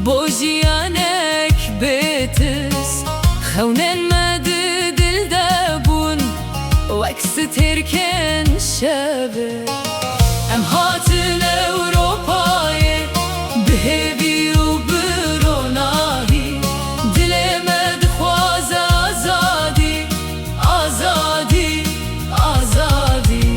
بو جیانک بتس خونن مد دل دبون وکس ترکن شبه ام هاتن اوروپای بهوی و بروناهی دل مد خواز آزادی آزادی آزادی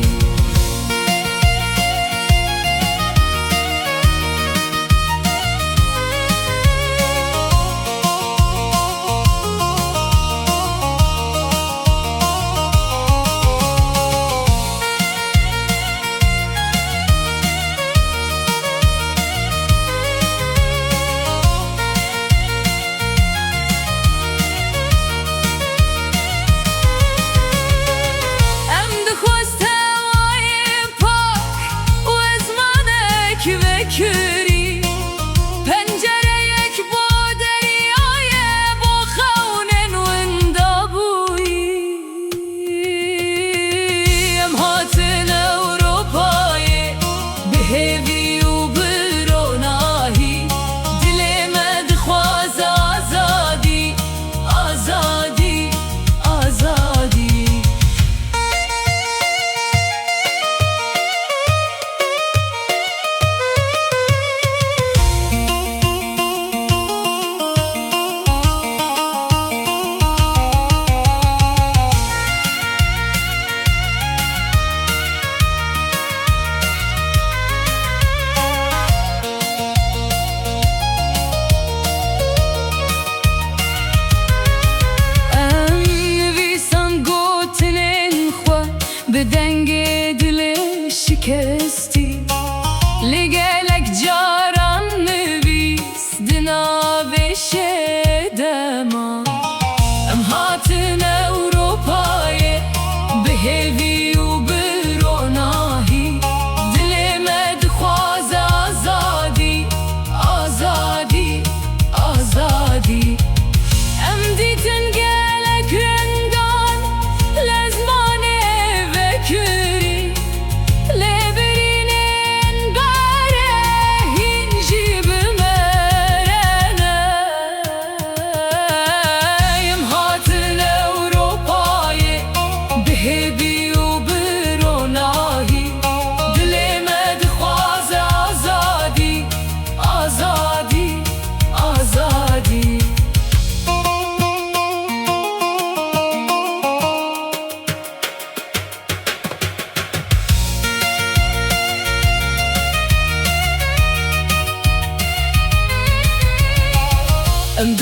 کری پنجره یک با دریای با خونن وندا بویی ام هاتن اوروپای بهوی و بروناهی دل مد خواز آزادی آزادی آزادی به دنگ دل شکستی لگلک جاران نویس دناوش دما ام هاتن اوروپای بهوی و بروناهی دل مد خواز آزادی آزادی آزادی ام دیتن گلک رنگان لزمانه کری لبرینن باره هینجی بمرنه یم هاتن اوروپای بهوی و بروناهی دل مد خواز آزادی آزادی آزادی ام